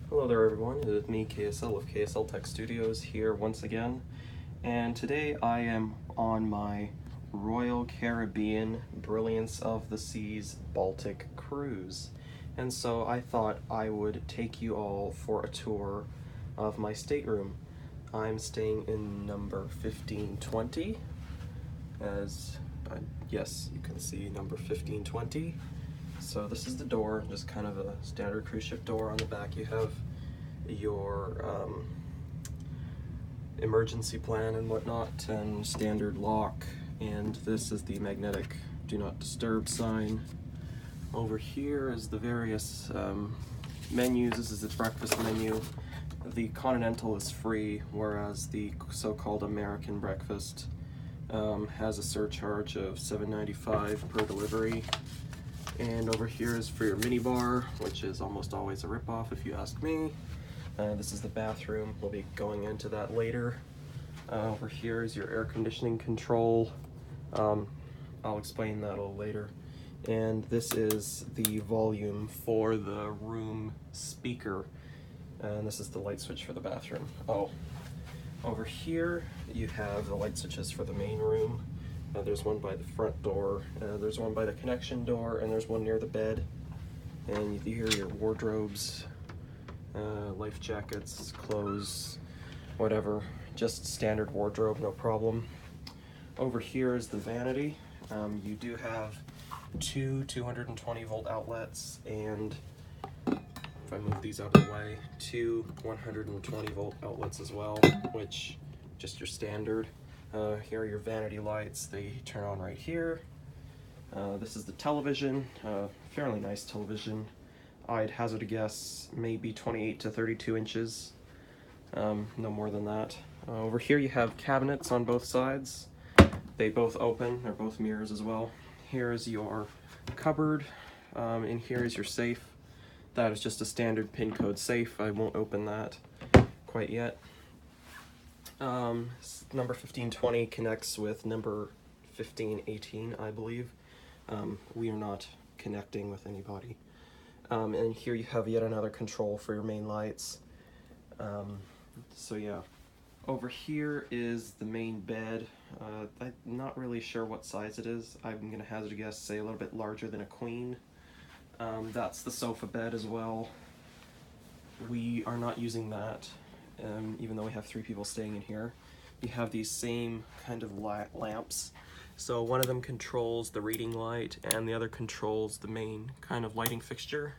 Hello there everyone, it is me KSL of KSL Tech Studios here once again, and today I am on my Royal Caribbean Brilliance of the Seas Baltic cruise, and so I thought I would take you all for a tour of my stateroom. I'm staying in number 1520, yes, you can see number 1520. So this is the door, just kind of a standard cruise ship door. On the back you have your emergency plan and whatnot, and standard lock, and this is the magnetic do not disturb sign. Over here is the various menus. This is the breakfast menu. The continental is free, whereas the so-called American breakfast has a surcharge of $7.95 per delivery. And over here is for your mini bar, which is almost always a ripoff if you ask me. This is the bathroom. We'll be going into that later. Over here is your air conditioning control. I'll explain that a little later. And this is the volume for the room speaker. And this is the light switch for the bathroom. Oh, over here you have the light switches for the main room. There's one by the front door, there's one by the connection door, and there's one near the bed. And you hear your wardrobes, life jackets, clothes, whatever, just standard wardrobe, no problem. Over here is the vanity. You do have two 220 volt outlets, and if I move these out of the way, two 120 volt outlets as well, which just your standard. Here are your vanity lights. They turn on right here. This is the television, fairly nice television. I'd hazard a guess maybe 28 to 32 inches, no more than that. Over here you have cabinets on both sides. They both open, they're both mirrors as well. Here's your cupboard, and here is your safe. That is just a standard pin code safe. I won't open that quite yet. Number 1520 connects with number 1518, I believe. We are not connecting with anybody. And here you have yet another control for your main lights. So yeah. Over here is the main bed. I'm not really sure what size it is. I'm gonna hazard a guess, say a little bit larger than a queen. That's the sofa bed as well. We are not using that. Even though we have 3 people staying in here. You have these same kind of lamps. So one of them controls the reading light, and the other controls the main kind of lighting fixture.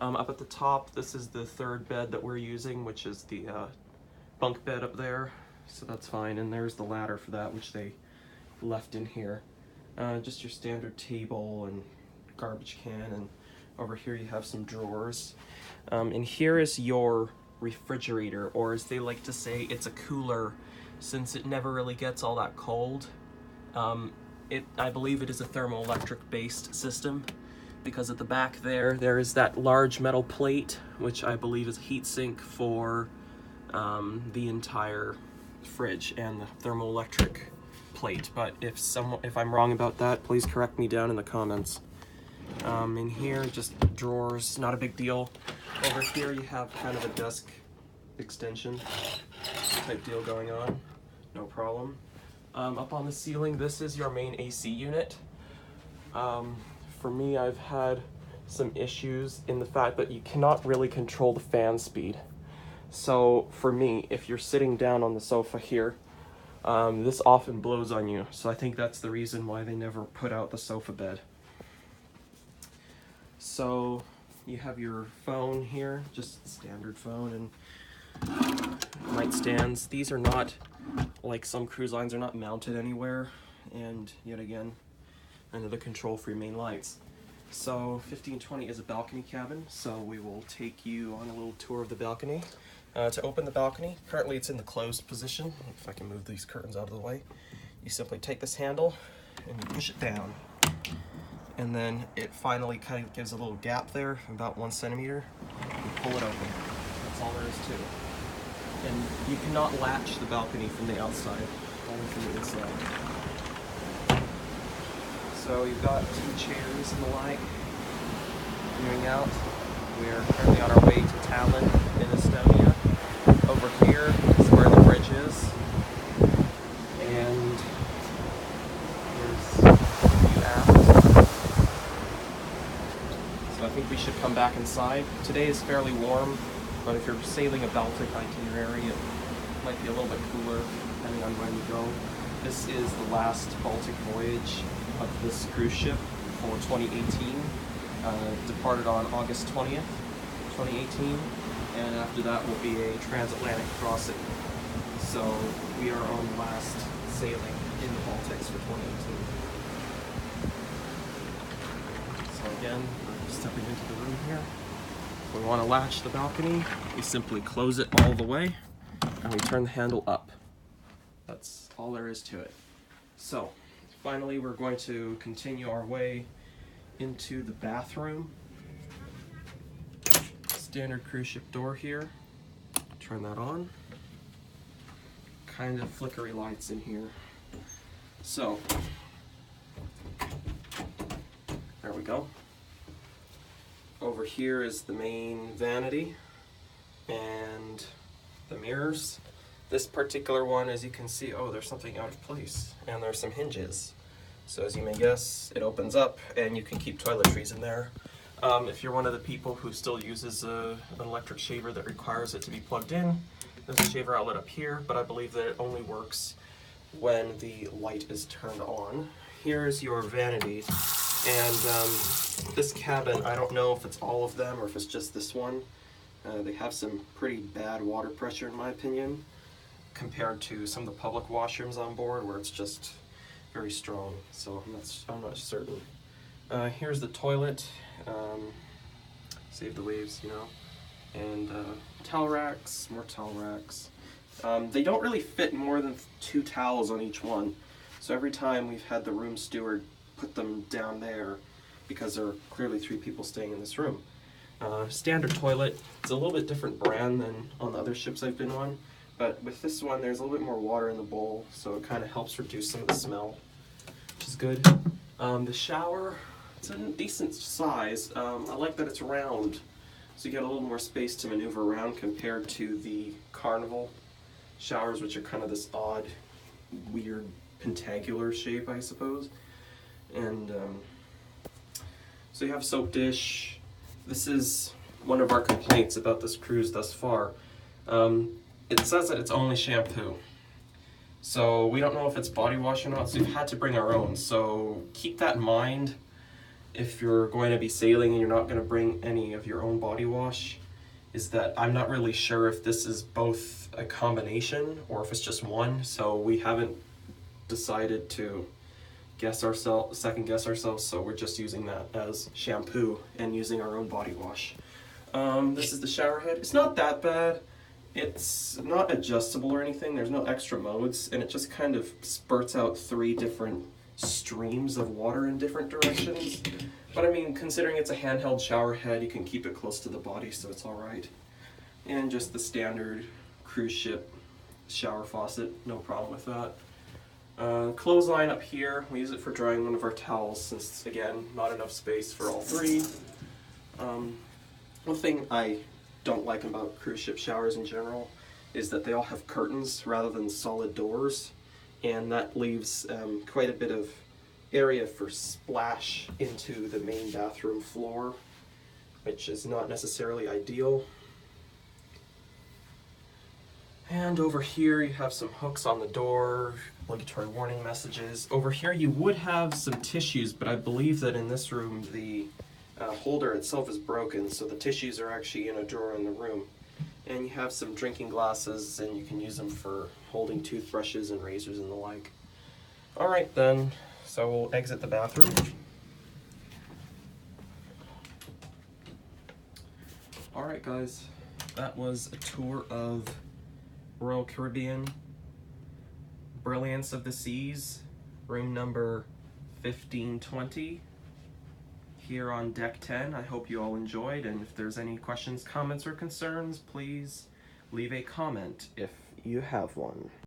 Up at the top, this is the third bed that we're using, which is the bunk bed up there. So that's fine, and there's the ladder for that, which they left in here. Just your standard table and garbage can, and over here you have some drawers. And here is your refrigerator, or as they like to say, it's a cooler, since it never really gets all that cold. I believe it is a thermoelectric based system, because at the back there is that large metal plate, which I believe is a heat sink for the entire fridge, and the thermoelectric plate. But if I'm wrong about that, please correct me down in the comments. In here, just drawers, not a big deal. Over here you have kind of a desk extension type deal going on, no problem. Up on the ceiling, this is your main AC unit. For me, I've had some issues in the fact that you cannot really control the fan speed. So for me, if you're sitting down on the sofa here, this often blows on you. So I think that's the reason why they never put out the sofa bed. So you have your phone here, just standard phone, and nightstands. These are not, like some cruise lines, are not mounted anywhere. And yet again, another control for your main lights. So 1520 is a balcony cabin, so we will take you on a little tour of the balcony. To open the balcony, currently it's in the closed position. If I can move these curtains out of the way. You simply take this handle and you push it down. And then it finally kind of gives a little gap there, about 1 centimeter. You pull it open. That's all there is to it. And you cannot latch the balcony from the outside, only from the inside. So you've got 2 chairs and the like. Viewing out. We are currently on our way to Tallinn back inside. Today is fairly warm, but if you're sailing a Baltic itinerary, it might be a little bit cooler depending on when you go. This is the last Baltic voyage of this cruise ship for 2018. Departed on August 20th, 2018, and after that will be a transatlantic crossing. So we are on the last sailing in the Baltics for 2018. So again, we're stepping into the room here. We want to latch the balcony. We simply close it all the way and we turn the handle up. That's all there is to it. So finally, we're going to continue our way into the bathroom. Standard cruise ship door here. Turn that on. Kind of flickery lights in here. So there we go. Over here is the main vanity and the mirrors. This particular one, as you can see, oh, there's something out of place, and there's some hinges. So as you may guess, it opens up and you can keep toiletries in there. If you're one of the people who still uses an electric shaver that requires it to be plugged in, there's a shaver outlet up here, but I believe that it only works when the light is turned on. Here's your vanity, and this cabin, I don't know if it's all of them or if it's just this one. They have some pretty bad water pressure in my opinion, compared to some of the public washrooms on board where it's just very strong, so I'm not certain. Here's the toilet, save the waves, you know, and towel racks, more towel racks. They don't really fit more than 2 towels on each one, so every time we've had the room steward put them down there because there are clearly 3 people staying in this room. Standard toilet, it's a little bit different brand than on the other ships I've been on. But with this one, there's a little bit more water in the bowl, so it kind of helps reduce some of the smell, which is good. The shower, it's a decent size. I like that it's round, so you get a little more space to maneuver around compared to the Carnival showers, which are kind of this odd, weird, pentacular shape, I suppose. And so you have soap dish. This is one of our complaints about this cruise thus far. It says that it's only shampoo. So we don't know if it's body wash or not, so we've had to bring our own. So keep that in mind if you're going to be sailing and you're not going to bring any of your own body wash, is that I'm not really sure if this is both a combination or if it's just one. So we haven't decided to second guess ourselves, so we're just using that as shampoo and using our own body wash. This is the shower head. It's not that bad. It's not adjustable or anything, there's no extra modes, and it just kind of spurts out 3 different streams of water in different directions. But I mean, considering it's a handheld shower head, you can keep it close to the body, so it's alright. And just the standard cruise ship shower faucet, no problem with that. Clothesline up here, we use it for drying one of our towels since, again, not enough space for all 3. One thing I don't like about cruise ship showers in general is that they all have curtains rather than solid doors, and that leaves quite a bit of area for splash into the main bathroom floor, which is not necessarily ideal. And over here you have some hooks on the door, obligatory warning messages. Over here you would have some tissues, but I believe that in this room the holder itself is broken, so the tissues are actually in a drawer in the room. And you have some drinking glasses, and you can use them for holding toothbrushes and razors and the like. Alright then, so we'll exit the bathroom. Alright guys, that was a tour of Royal Caribbean Brilliance of the Seas, room number 1520. Here on deck 10. I hope you all enjoyed, and if there's any questions, comments, or concerns, please leave a comment if you have one.